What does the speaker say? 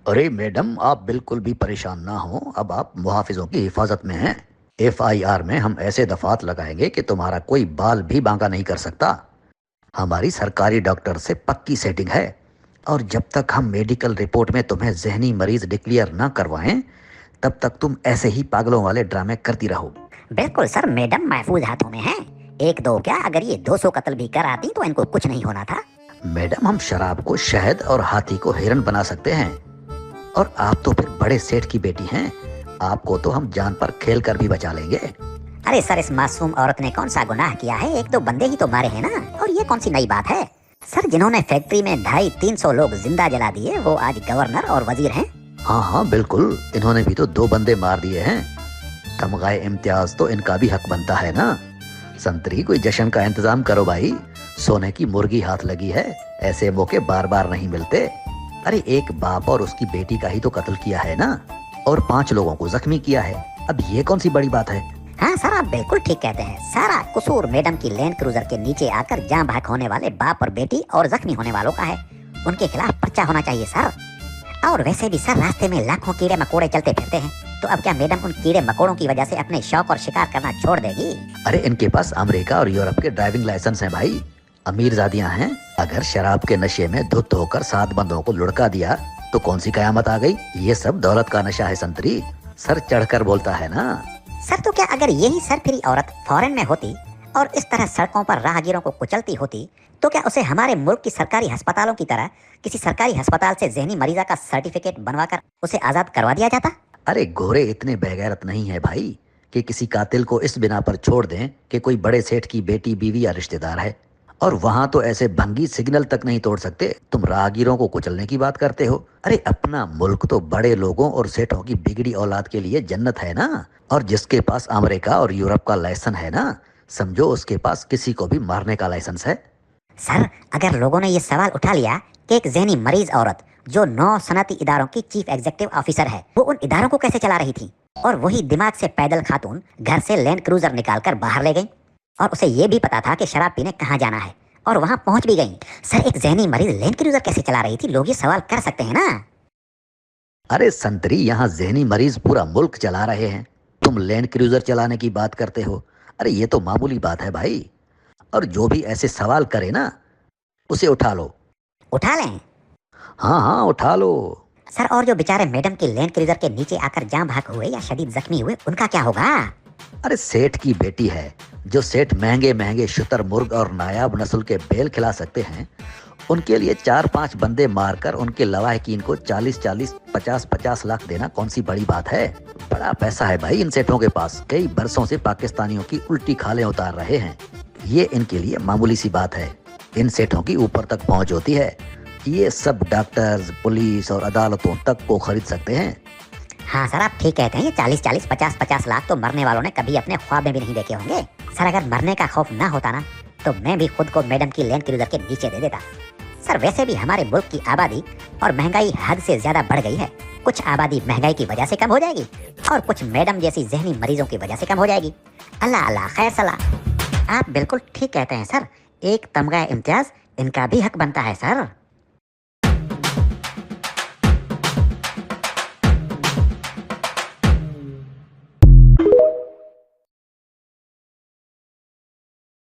अरे मैडम, आप बिल्कुल भी परेशान ना हो। अब आप मुहाफिजों की हिफाजत में हैं। एफआईआर में हम ऐसे दफात लगाएंगे कि तुम्हारा कोई बाल भी बांका नहीं कर सकता। हमारी सरकारी डॉक्टर से पक्की सेटिंग है। और जब तक हम मेडिकल रिपोर्ट में तुम्हें जहनी मरीज डिक्लेयर ना करवाएं, तब तक तुम ऐसे ही पागलों वाले ड्रामे करती रहो। बिल्कुल सर, मैडम महफूज हाथों में है। एक दो क्या, अगर ये 200 कत्ल भी कर आती तो इनको कुछ नहीं होना था। मैडम, हम शराब को शहद और हाथी को हिरन बना सकते हैं। और आप तो फिर बड़े सेठ की बेटी हैं। आपको तो हम जान पर खेल कर भी बचा लेंगे। अरे सर, इस मासूम औरत ने कौन सा गुनाह किया है? एक दो बंदे ही तो मारे हैं ना। और ये कौन सी नई बात है? सर, जिन्होंने फैक्ट्री में 250-300 लोग जिंदा जला दिए वो आज गवर्नर और वजीर हैं। हाँ हाँ बिल्कुल, इन्होंने भी तो 2 बंदे मार दिए हैं। तमगाए इम्तियाज तो इनका भी हक बनता है ना। संतरी, कोई जश्न का इंतजाम करो भाई। सोने की मुर्गी हाथ लगी है। ऐसे मौके बार बार नहीं मिलते। अरे एक बाप और उसकी बेटी का ही तो कत्ल किया है ना, और 5 लोगों को जख्मी किया है। अब ये कौन सी बड़ी बात है? हाँ सर, आप बिल्कुल ठीक कहते हैं। सारा कसूर मैडम की लैंड क्रूजर के नीचे आकर जान भाग होने वाले बाप और बेटी और जख्मी होने वालों का है। उनके खिलाफ पर्चा होना चाहिए सर। और वैसे भी सर, रास्ते में लाखों कीड़े मकोड़े चलते फिरते हैं, तो अब क्या मैडम उन कीड़े मकोड़ों की वजह से अपने शौक और शिकार करना छोड़ देगी? अरे इनके पास अमेरिका और यूरोप के ड्राइविंग लाइसेंस हैं भाई। अमीर जादियां हैं। अगर शराब के नशे में धुत होकर 7 बंदों को लुढ़का दिया तो कौन सी कयामत आ गई? ये सब दौलत का नशा है संतरी। सर चढ़कर बोलता है ना। सर, तो क्या अगर यही सरफिरी औरत फॉरेन में होती और इस तरह सड़कों पर राहगीरों को कुचलती होती, तो क्या उसे हमारे मुल्क की सरकारी अस्पतालों की तरह किसी सरकारी अस्पताल से जहनी मरीजा का सर्टिफिकेट बनवाकर उसे आजाद करवा दिया जाता? अरे गोरे इतने बेगैरत नहीं है भाई कि किसी कातिल को इस बिना पर छोड़ दें कि कोई बड़े सेठ की बेटी, बीवी या रिश्तेदार है। और वहां तो ऐसे भंगी सिग्नल तक नहीं तोड़ सकते। तुम राहगीरों को कुचलने की बात करते हो। अरे अपना मुल्क तो बड़े लोगों और सेठों की बिगड़ी औलाद के लिए जन्नत है ना। और जिसके पास अमेरिका और यूरोप का लाइसेंस है ना, समझो उसके पास किसी को भी मारने का लाइसेंस है। सर, अगर लोगों ने ये सवाल उठा लिया कि एक जहनी मरीज औरत जो 9 सनती इदारों की चीफ एग्जीक्यूटिव ऑफिसर है, वो उन इदारों को कैसे चला रही थी? और वही दिमाग से पैदल खातून घर से लैंड क्रूजर निकालकर बाहर ले गई, और उसे ये भी पता था कि शराब पीने कहाँ जाना है, और वहां पहुंच भी गई। सर, एक जहनी मरीज लैंड क्रूजर कैसे चला रही थी? लोग ये सवाल कर सकते हैं ना। अरे संतरी, यहाँ जहनी मरीज पूरा मुल्क चला रहे हैं। तुम लैंड क्रूजर चलाने की बात करते हो। अरे ये तो मामूली बात है भाई। और जो भी ऐसे सवाल करे ना, उसे उठा लो। उठा लें? हाँ हाँ उठा लो। सर, और जो बेचारे मैडम की लैंड क्रूजर के नीचे आकर जान भाग हुए या शदीद जख्मी हुए, उनका क्या होगा? अरे सेठ की बेटी है। जो सेठ महंगे महंगे शुतुरमुर्ग और नायाब नस्ल के बेल खिला सकते हैं, उनके लिए 4-5 बंदे मारकर उनके लवाहकीन को 40-40, 50-50 लाख देना कौन सी बड़ी बात है? बड़ा पैसा है भाई इन सेठों के पास। कई बरसों से पाकिस्तानियों की उल्टी खालें उतार रहे हैं। ये इनके लिए मामूली सी बात है। इन सेठों की ऊपर तक पहुंच होती है। ये सब डॉक्टर्स, पुलिस और अदालतों तक को खरीद सकते हैं। हाँ सर, आप ठीक कहते हैं। ये 40-40, 50-50 लाख तो मरने वालों ने कभी अपने ख्वाब में भी नहीं देखे होंगे। सर, अगर मरने का खौफ ना होता ना, तो मैं भी खुद को मैडम की लैंड क्रूजर के नीचे दे देता। सर, वैसे भी हमारे मुल्क की आबादी और महंगाई हद से ज्यादा बढ़ गई है। कुछ आबादी महंगाई की वजह से कम हो जाएगी, और कुछ मैडम जैसी जहनी मरीजों की वजह से कम हो जाएगी। अल्लाह अल्लाह खैर सलाह। आप बिल्कुल ठीक कहते हैं सर। एक तमगा इम्तियाज इनका भी हक बनता है सर।